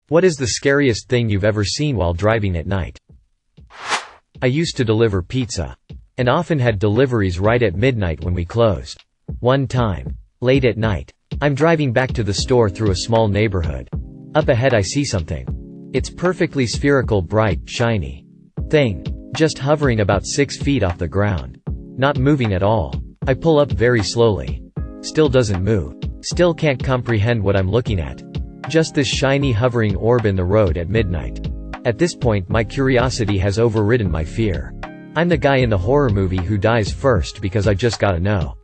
What is the scariest thing you've ever seen while driving at night? I used to deliver pizza. And often had deliveries right at midnight when we closed. One time, late at night, I'm driving back to the store through a small neighborhood. Up ahead I see something. It's perfectly spherical, bright, shiny thing, just hovering about 6 feet off the ground. Not moving at all. I pull up very slowly. Still doesn't move. Still can't comprehend what I'm looking at. Just this shiny hovering orb in the road at midnight. At this point my curiosity has overridden my fear. I'm the guy in the horror movie who dies first because I just gotta know.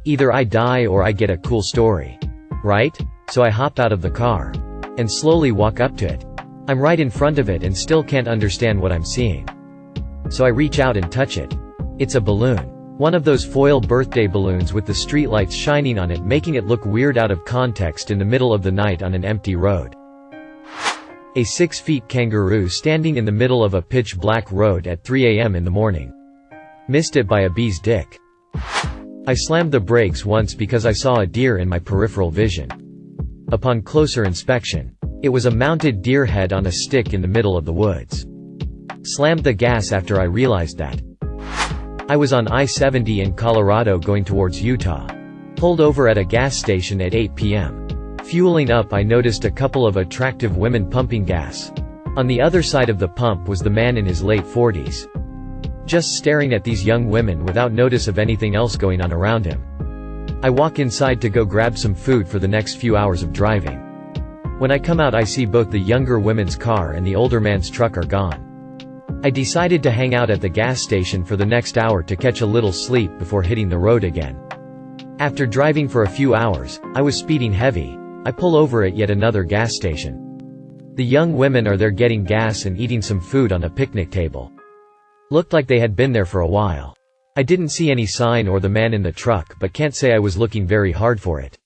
Either I die or I get a cool story. Right? So I hop out of the car. And slowly walk up to it. I'm right in front of it and still can't understand what I'm seeing. So I reach out and touch it. It's a balloon. One of those foil birthday balloons with the streetlights shining on it, making it look weird out of context in the middle of the night on an empty road. A 6-foot kangaroo standing in the middle of a pitch-black road at 3 a.m. in the morning. Missed it by a bee's dick. I slammed the brakes once because I saw a deer in my peripheral vision. Upon closer inspection, it was a mounted deer head on a stick in the middle of the woods. Slammed the gas after I realized that. I was on I-70 in Colorado going towards Utah. Pulled over at a gas station at 8 p.m. Fueling up, I noticed a couple of attractive women pumping gas. On the other side of the pump was the man in his late 40s. Just staring at these young women without notice of anything else going on around him. I walk inside to go grab some food for the next few hours of driving. When I come out I see both the younger women's car and the older man's truck are gone. I decided to hang out at the gas station for the next hour to catch a little sleep before hitting the road again. After driving for a few hours, I was speeding heavy. I pull over at yet another gas station. The young women are there getting gas and eating some food on a picnic table. Looked like they had been there for a while. I didn't see any sign or the man in the truck, but can't say I was looking very hard for it.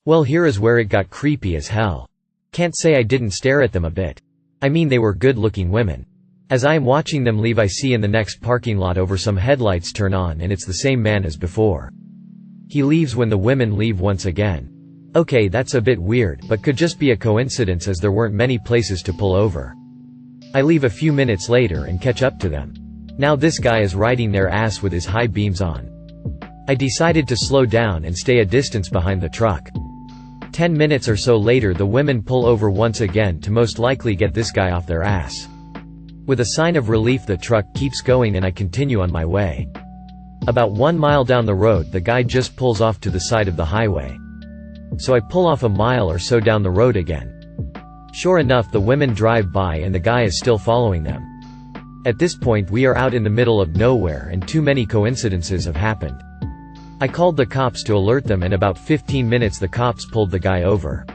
Well, here is where it got creepy as hell. Can't say I didn't stare at them a bit. I mean, they were good-looking women. As I am watching them leave I see in the next parking lot over some headlights turn on and it's the same man as before. He leaves when the women leave once again. Okay, that's a bit weird, but could just be a coincidence as there weren't many places to pull over. I leave a few minutes later and catch up to them. Now this guy is riding their ass with his high beams on. I decided to slow down and stay a distance behind the truck. 10 minutes or so later the women pull over once again to most likely get this guy off their ass. With a sign of relief the truck keeps going and I continue on my way. About 1 mile down the road the guy just pulls off to the side of the highway. So I pull off a mile or so down the road again. Sure enough the women drive by and the guy is still following them. At this point we are out in the middle of nowhere and too many coincidences have happened. I called the cops to alert them and about 15 minutes the cops pulled the guy over.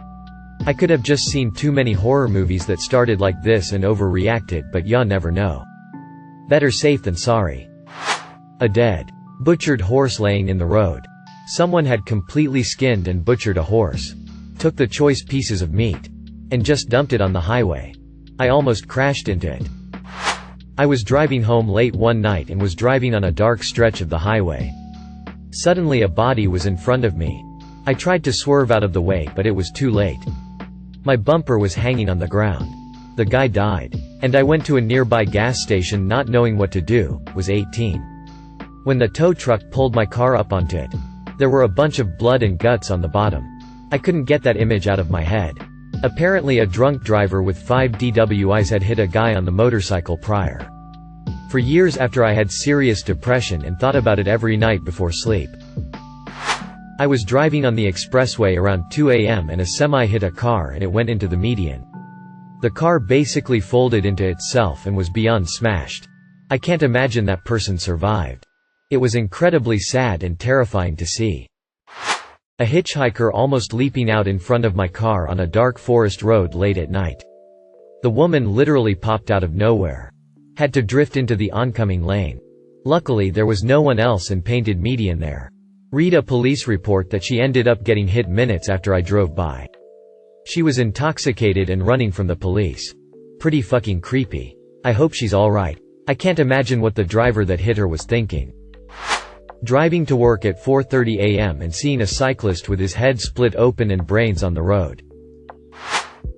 I could have just seen too many horror movies that started like this and overreacted, but ya never know. Better safe than sorry. A dead, butchered horse laying in the road. Someone had completely skinned and butchered a horse. Took the choice pieces of meat. And just dumped it on the highway. I almost crashed into it. I was driving home late one night and was driving on a dark stretch of the highway. Suddenly a body was in front of me. I tried to swerve out of the way but it was too late. My bumper was hanging on the ground. The guy died. And I went to a nearby gas station not knowing what to do, was 18. When the tow truck pulled my car up onto it, there were a bunch of blood and guts on the bottom. I couldn't get that image out of my head. Apparently a drunk driver with 5 DWIs had hit a guy on the motorcycle prior. For years after I had serious depression and thought about it every night before sleep. I was driving on the expressway around 2 a.m. and a semi hit a car and it went into the median. The car basically folded into itself and was beyond smashed. I can't imagine that person survived. It was incredibly sad and terrifying to see. A hitchhiker almost leaping out in front of my car on a dark forest road late at night. The woman literally popped out of nowhere. Had to drift into the oncoming lane. Luckily there was no one else and painted median there. Read a police report that she ended up getting hit minutes after I drove by. She was intoxicated and running from the police. Pretty fucking creepy. I hope she's alright. I can't imagine what the driver that hit her was thinking. Driving to work at 4:30 a.m. and seeing a cyclist with his head split open and brains on the road.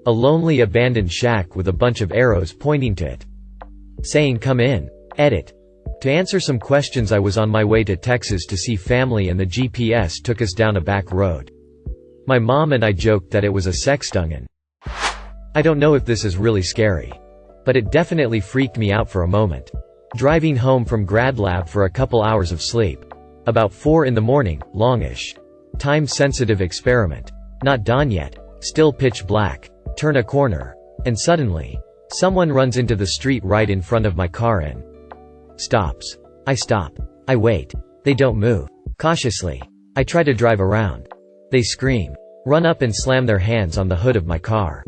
A lonely abandoned shack with a bunch of arrows pointing to it, saying come in. Edit. To answer some questions, I was on my way to Texas to see family and the GPS took us down a back road. My mom and I joked that it was a sex dungeon. I don't know if this is really scary, but it definitely freaked me out for a moment. Driving home from grad lab for a couple hours of sleep. About 4 in the morning, longish. Time-sensitive experiment. Not done yet. Still pitch black. Turn a corner. And suddenly, someone runs into the street right in front of my car and stops. I stop. I wait. They don't move. Cautiously, I try to drive around. They scream. Run up and slam their hands on the hood of my car.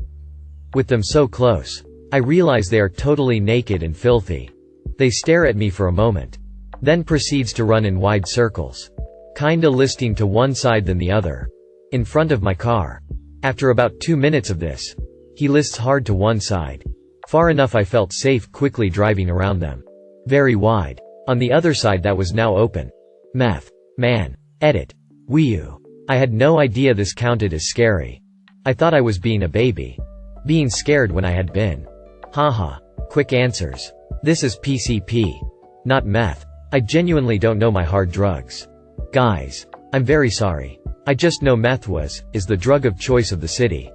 With them so close, I realize they are totally naked and filthy. They stare at me for a moment. Then proceeds to run in wide circles. Kinda listing to one side then the other. In front of my car. After about 2 minutes of this, he lists hard to one side. Far enough I felt safe quickly driving around them. Very wide. On the other side that was now open. Meth. Man. Edit. Wee-oo. I had no idea this counted as scary. I thought I was being a baby. Being scared when I had been. Haha. Quick answers. This is PCP. Not meth. I genuinely don't know my hard drugs. Guys. I'm very sorry. I just know meth is the drug of choice of the city.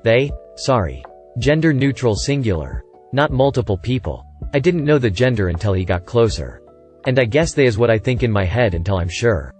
They? Sorry. Gender neutral singular. Not multiple people. I didn't know the gender until he got closer. And I guess they is what I think in my head until I'm sure.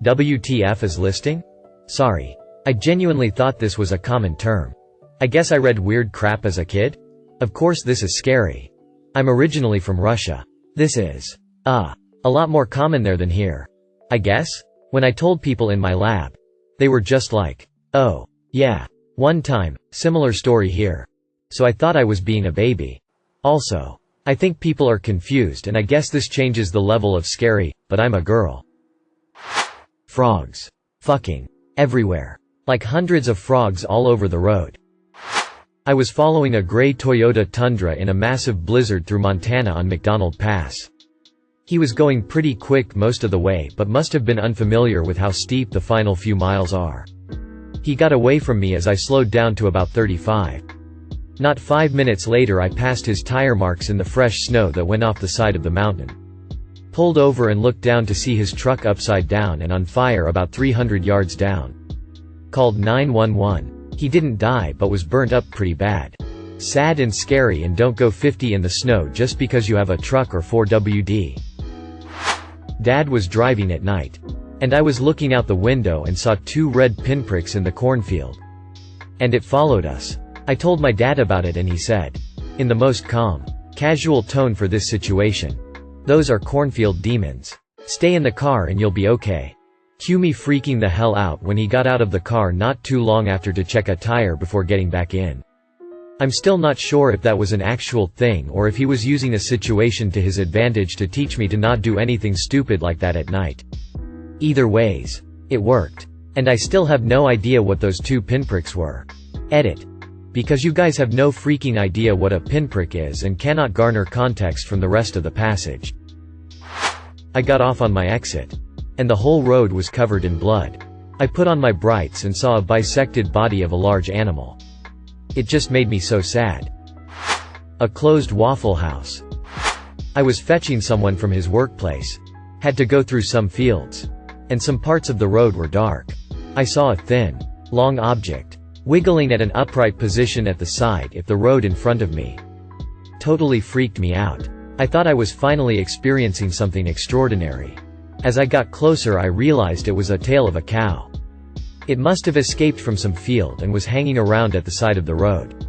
WTF is listing? Sorry. I genuinely thought this was a common term. I guess I read weird crap as a kid? Of course this is scary. I'm originally from Russia. This is a lot more common there than here. I guess? When I told people in my lab, they were just like, oh, yeah. One time, similar story here. So I thought I was being a baby. Also, I think people are confused and I guess this changes the level of scary, but I'm a girl. Frogs. Fucking. Everywhere. Like hundreds of frogs all over the road. I was following a gray Toyota Tundra in a massive blizzard through Montana on McDonald Pass. He was going pretty quick most of the way but must have been unfamiliar with how steep the final few miles are. He got away from me as I slowed down to about 35. Not 5 minutes later I passed his tire marks in the fresh snow that went off the side of the mountain. Pulled over and looked down to see his truck upside down and on fire about 300 yards down. Called 911. He didn't die but was burnt up pretty bad. Sad and scary, and don't go 50 in the snow just because you have a truck or 4WD. Dad was driving at night. And I was looking out the window and saw 2 red pinpricks in the cornfield. And it followed us. I told my dad about it and he said, in the most calm, casual tone for this situation, "Those are cornfield demons. Stay in the car and you'll be okay." Cue me freaking the hell out when he got out of the car not too long after to check a tire before getting back in. I'm still not sure if that was an actual thing or if he was using a situation to his advantage to teach me to not do anything stupid like that at night. Either ways, it worked. And I still have no idea what those 2 pinpricks were. Edit. Because you guys have no freaking idea what a pinprick is and cannot garner context from the rest of the passage. I got off on my exit. And the whole road was covered in blood. I put on my brights and saw a bisected body of a large animal. It just made me so sad. A closed Waffle House. I was fetching someone from his workplace. Had to go through some fields. And some parts of the road were dark. I saw a thin, long object, wiggling at an upright position at the side of the road in front of me. Totally freaked me out. I thought I was finally experiencing something extraordinary. As I got closer I realized it was a tail of a cow. It must have escaped from some field and was hanging around at the side of the road.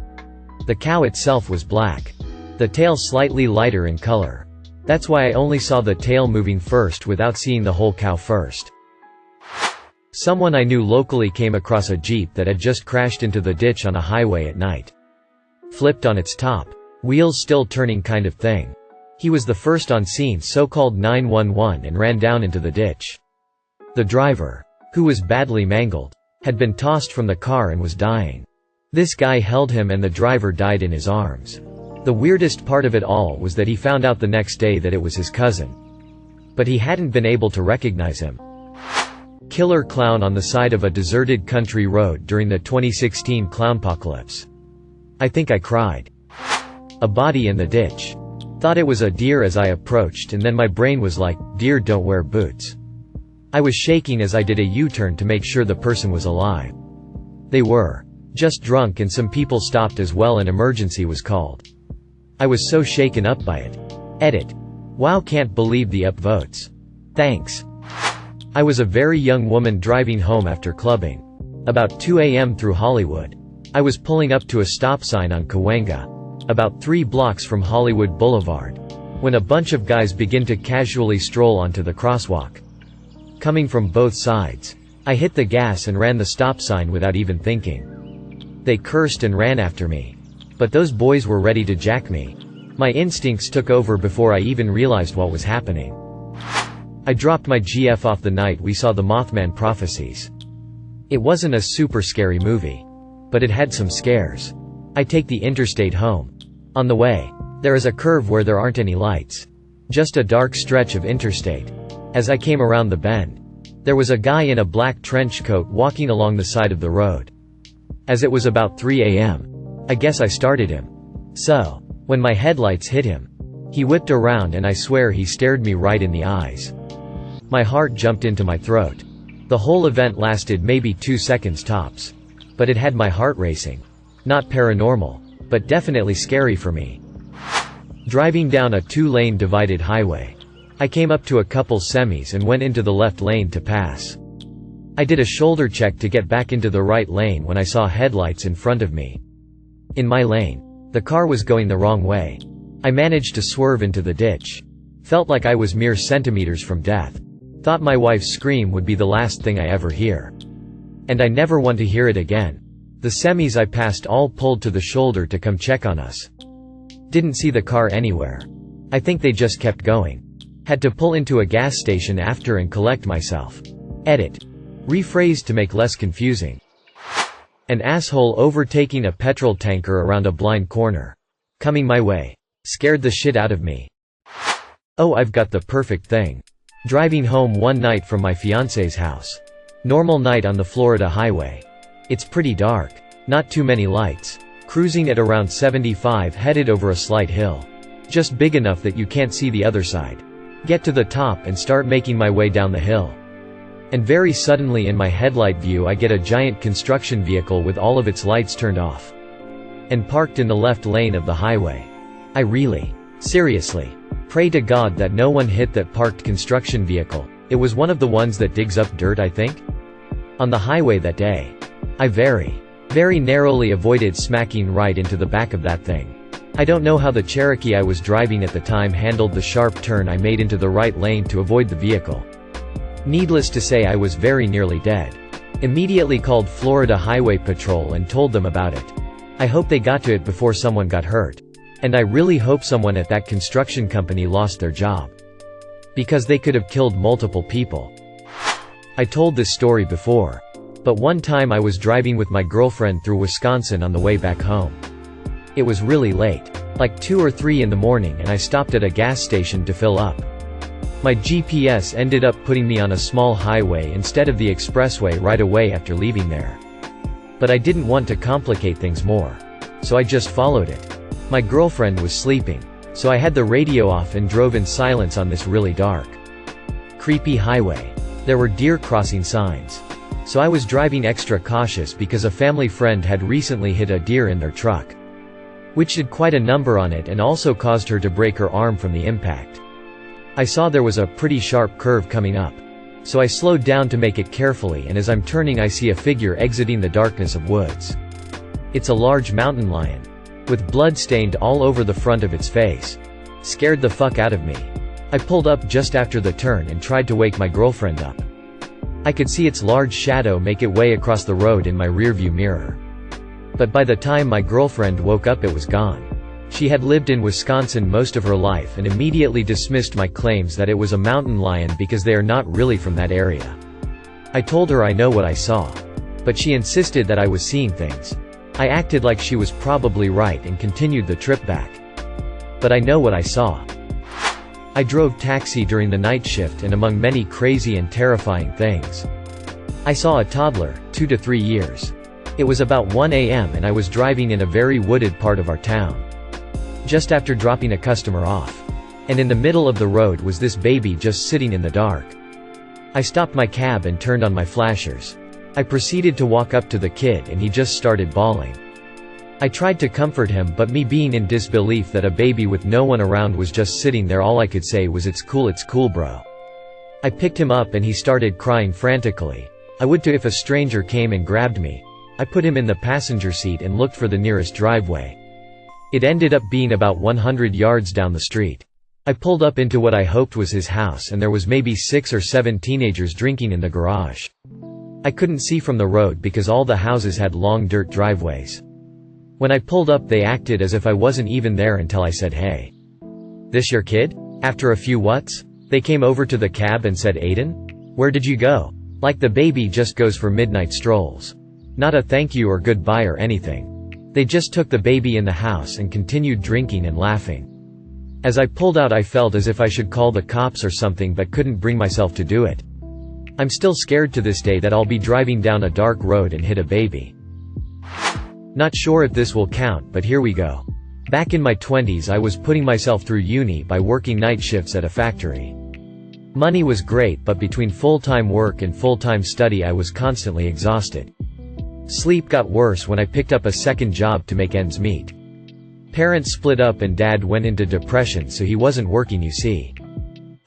The cow itself was black. The tail slightly lighter in color. That's why I only saw the tail moving first without seeing the whole cow first. Someone I knew locally came across a Jeep that had just crashed into the ditch on a highway at night. Flipped on its top. Wheels still turning kind of thing. He was the first on scene, so called 911 and ran down into the ditch. The driver, who was badly mangled, had been tossed from the car and was dying. This guy held him and the driver died in his arms. The weirdest part of it all was that he found out the next day that it was his cousin. But he hadn't been able to recognize him. Killer clown on the side of a deserted country road during the 2016 clownpocalypse. I think I cried. A body in the ditch. Thought it was a deer as I approached, and then my brain was like, deer don't wear boots. I was shaking as I did a U-turn to make sure the person was alive. They were. Just drunk, and some people stopped as well. An emergency was called. I was so shaken up by it. Edit. Wow, can't believe the upvotes. Thanks. I was a very young woman driving home after clubbing. About 2 a.m. through Hollywood. I was pulling up to a stop sign on Cahuenga, about 3 blocks from Hollywood Boulevard, when a bunch of guys begin to casually stroll onto the crosswalk. Coming from both sides. I hit the gas and ran the stop sign without even thinking. They cursed and ran after me. But those boys were ready to jack me. My instincts took over before I even realized what was happening. I dropped my GF off the night we saw the Mothman Prophecies. It wasn't a super scary movie, but it had some scares. I take the interstate home. On the way, there is a curve where there aren't any lights. Just a dark stretch of interstate. As I came around the bend, there was a guy in a black trench coat walking along the side of the road. As it was about 3 a.m., I guess I started him. So, when my headlights hit him, he whipped around, and I swear he stared me right in the eyes. My heart jumped into my throat. The whole event lasted maybe 2 seconds tops. But it had my heart racing. Not paranormal, but definitely scary for me. Driving down a 2-lane divided highway. I came up to a couple semis and went into the left lane to pass. I did a shoulder check to get back into the right lane when I saw headlights in front of me. In my lane, the car was going the wrong way. I managed to swerve into the ditch. Felt like I was mere centimeters from death. Thought my wife's scream would be the last thing I ever hear. And I never want to hear it again. The semis I passed all pulled to the shoulder to come check on us. Didn't see the car anywhere. I think they just kept going. Had to pull into a gas station after and collect myself. Edit. Rephrased to make less confusing. An asshole overtaking a petrol tanker around a blind corner. Coming my way. Scared the shit out of me. Oh, I've got the perfect thing. Driving home one night from my fiance's house. Normal night on the Florida highway. It's pretty dark. Not too many lights. Cruising at around 75 headed over a slight hill. Just big enough that you can't see the other side. Get to the top and start making my way down the hill. And very suddenly in my headlight view I get a giant construction vehicle with all of its lights turned off. And parked in the left lane of the highway. I really, seriously, pray to God that no one hit that parked construction vehicle. It was one of the ones that digs up dirt, I think. On the highway that day. I very narrowly avoided smacking right into the back of that thing. I don't know how the Cherokee I was driving at the time handled the sharp turn I made into the right lane to avoid the vehicle. Needless to say, I was very nearly dead. Immediately called Florida Highway Patrol and told them about it. I hope they got to it before someone got hurt. And I really hope someone at that construction company lost their job. Because they could have killed multiple people. I told this story before. But one time I was driving with my girlfriend through Wisconsin on the way back home. It was really late. Like 2 or 3 in the morning, and I stopped at a gas station to fill up. My GPS ended up putting me on a small highway instead of the expressway right away after leaving there. But I didn't want to complicate things more. So I just followed it. My girlfriend was sleeping. So I had the radio off and drove in silence on this really dark, creepy highway. There were deer crossing signs. So I was driving extra cautious because a family friend had recently hit a deer in their truck, which did quite a number on it and also caused her to break her arm from the impact. I saw there was a pretty sharp curve coming up. So I slowed down to make it carefully, and as I'm turning I see a figure exiting the darkness of woods. It's a large mountain lion. With blood stained all over the front of its face. Scared the fuck out of me. I pulled up just after the turn and tried to wake my girlfriend up. I could see its large shadow make its way across the road in my rearview mirror. But by the time my girlfriend woke up it was gone. She had lived in Wisconsin most of her life and immediately dismissed my claims that it was a mountain lion because they are not really from that area. I told her I know what I saw. But she insisted that I was seeing things. I acted like she was probably right and continued the trip back. But I know what I saw. I drove taxi during the night shift, and among many crazy and terrifying things, I saw a toddler, 2 to 3 years. It was about 1 a.m. and I was driving in a very wooded part of our town. Just after dropping a customer off. And in the middle of the road was this baby just sitting in the dark. I stopped my cab and turned on my flashers. I proceeded to walk up to the kid and he just started bawling. I tried to comfort him, but me being in disbelief that a baby with no one around was just sitting there, all I could say was, it's cool bro. I picked him up and he started crying frantically. I would too if a stranger came and grabbed me. I put him in the passenger seat and looked for the nearest driveway. It ended up being about 100 yards down the street. I pulled up into what I hoped was his house, and there was maybe 6 or 7 teenagers drinking in the garage. I couldn't see from the road because all the houses had long dirt driveways. When I pulled up they acted as if I wasn't even there until I said, "Hey. This your kid?" After a few whats, they came over to the cab and said, "Aiden? Where did you go?" Like the baby just goes for midnight strolls. Not a thank you or goodbye or anything. They just took the baby in the house and continued drinking and laughing. As I pulled out I felt as if I should call the cops or something, but couldn't bring myself to do it. I'm still scared to this day that I'll be driving down a dark road and hit a baby. Not sure if this will count, but here we go. Back in my 20s I was putting myself through uni by working night shifts at a factory. Money was great, but between full-time work and full-time study I was constantly exhausted. Sleep got worse when I picked up a second job to make ends meet. Parents split up and Dad went into depression, so he wasn't working, you see.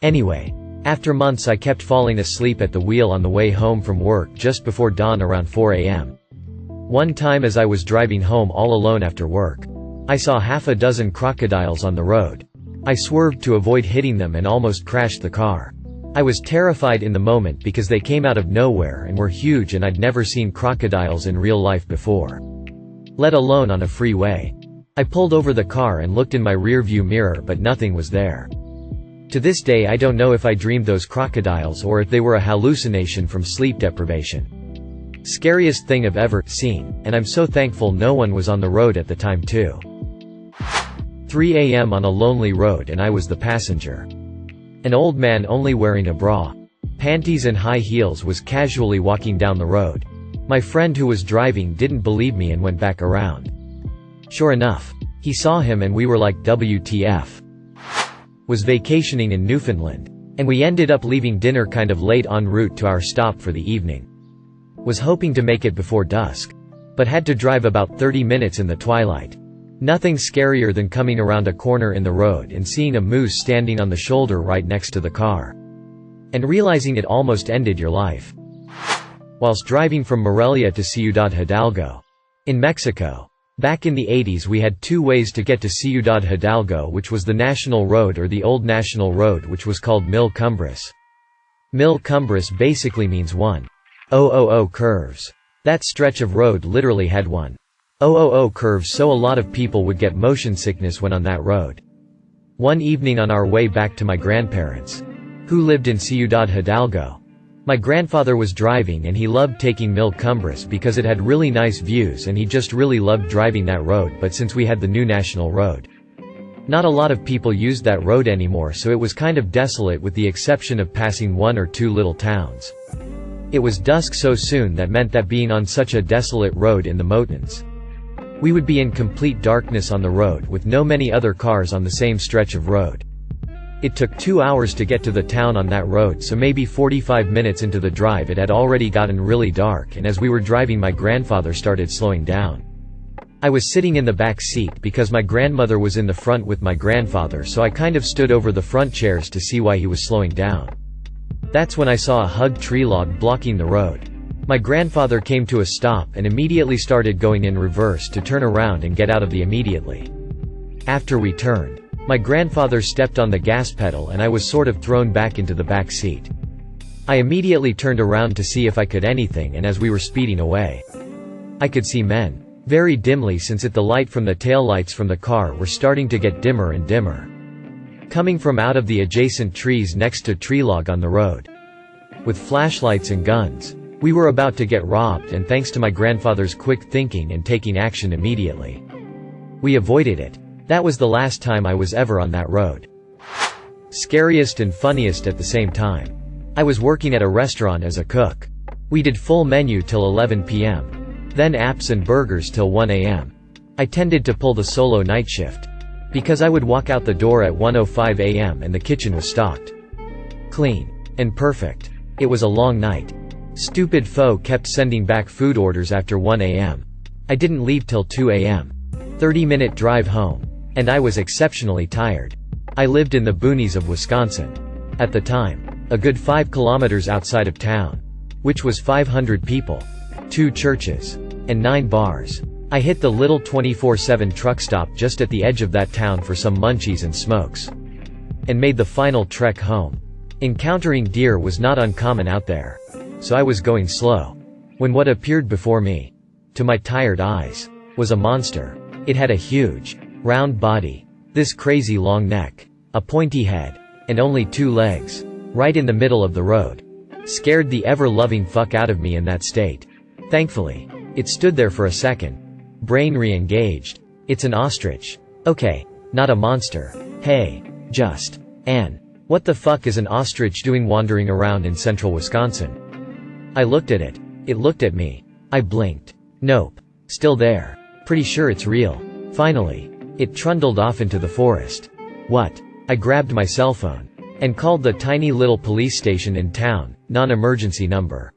Anyway, after months I kept falling asleep at the wheel on the way home from work just before dawn around 4 a.m. One time as I was driving home all alone after work, I saw half a dozen crocodiles on the road. I swerved to avoid hitting them and almost crashed the car. I was terrified in the moment because they came out of nowhere and were huge, and I'd never seen crocodiles in real life before, let alone on a freeway. I pulled over the car and looked in my rearview mirror, but nothing was there. To this day I don't know if I dreamed those crocodiles or if they were a hallucination from sleep deprivation. Scariest thing I've ever seen, and I'm so thankful no one was on the road at the time too. 3 a.m. on a lonely road and I was the passenger. An old man only wearing a bra, panties and high heels was casually walking down the road. My friend who was driving didn't believe me and went back around. Sure enough, he saw him and we were like, WTF. Was vacationing in Newfoundland. And we ended up leaving dinner kind of late en route to our stop for the evening. Was hoping to make it before dusk, but had to drive about 30 minutes in the twilight. Nothing scarier than coming around a corner in the road and seeing a moose standing on the shoulder right next to the car. And realizing it almost ended your life. Whilst driving from Morelia to Ciudad Hidalgo, in Mexico. Back in the 80s we had 2 ways to get to Ciudad Hidalgo, which was the National Road or the Old National Road, which was called Mil Cumbres. Mil Cumbres basically means 1,000 curves. That stretch of road literally had 1,000 curves, so a lot of people would get motion sickness when on that road. One evening on our way back to my grandparents, who lived in Ciudad Hidalgo, my grandfather was driving and he loved taking Mil Cumbres because it had really nice views and he just really loved driving that road, but since we had the new national road, not a lot of people used that road anymore, so it was kind of desolate with the exception of passing 1 or 2 little towns. It was dusk so soon that meant that being on such a desolate road in the mountains, we would be in complete darkness on the road with no many other cars on the same stretch of road. It took 2 hours to get to the town on that road, so maybe 45 minutes into the drive it had already gotten really dark, and as we were driving my grandfather started slowing down. I was sitting in the back seat because my grandmother was in the front with my grandfather, so I kind of stood over the front chairs to see why he was slowing down. That's when I saw a hugged tree log blocking the road. My grandfather came to a stop and immediately started going in reverse to turn around and get out of the immediately. After we turned, my grandfather stepped on the gas pedal and I was sort of thrown back into the back seat. I immediately turned around to see if I could anything, and as we were speeding away, I could see men. Very dimly, since the light from the taillights from the car were starting to get dimmer and dimmer. Coming from out of the adjacent trees next to tree log on the road. With flashlights and guns. We were about to get robbed, and thanks to my grandfather's quick thinking and taking action immediately, we avoided it. That was the last time I was ever on that road. Scariest and funniest at the same time. I was working at a restaurant as a cook. We did full menu till 11 p.m. Then apps and burgers till 1 a.m. I tended to pull the solo night shift, because I would walk out the door at 1:05 a.m. and the kitchen was stocked, clean, and perfect. It was a long night. Stupid foe kept sending back food orders after 1 a.m. I didn't leave till 2 a.m. 30-minute drive home. And I was exceptionally tired. I lived in the boonies of Wisconsin. At the time, a good 5 kilometers outside of town, which was 500 people, 2 churches, and 9 bars. I hit the little 24/7 truck stop just at the edge of that town for some munchies and smokes, and made the final trek home. Encountering deer was not uncommon out there, so I was going slow, when what appeared before me, to my tired eyes, was a monster. It had a huge, round body, this crazy long neck, a pointy head, and only 2 legs, right in the middle of the road. Scared the ever-loving fuck out of me in that state. Thankfully, it stood there for a second. Brain re-engaged. It's an ostrich. Okay, not a monster. Hey, just an. What the fuck is an ostrich doing wandering around in central Wisconsin? I looked at it. It looked at me. I blinked. Nope. Still there. Pretty sure it's real. Finally, it trundled off into the forest. What? I grabbed my cell phone and called the tiny little police station in town, non-emergency number.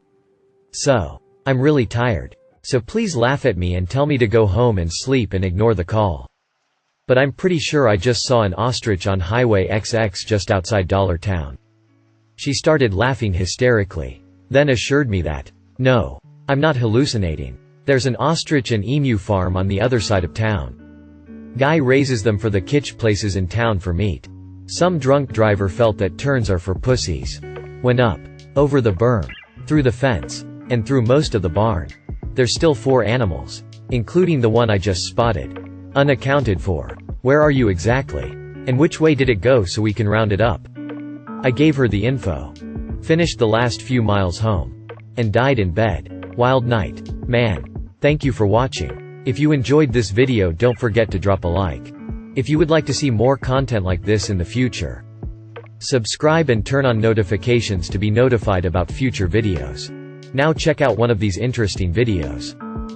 So, I'm really tired, so please laugh at me and tell me to go home and sleep and ignore the call. But I'm pretty sure I just saw an ostrich on Highway XX just outside Dollartown. She started laughing hysterically, then assured me that, no, I'm not hallucinating. There's an ostrich and emu farm on the other side of town. Guy raises them for the kitsch places in town for meat. Some drunk driver felt that turns are for pussies. Went up, over the berm, through the fence, and through most of the barn. There's still 4 animals, including the one I just spotted. Unaccounted for. Where are you exactly? And which way did it go so we can round it up? I gave her the info. Finished the last few miles home. And died in bed. Wild night. Man. Thank you for watching. If you enjoyed this video, don't forget to drop a like. If you would like to see more content like this in the future, subscribe and turn on notifications to be notified about future videos. Now check out one of these interesting videos.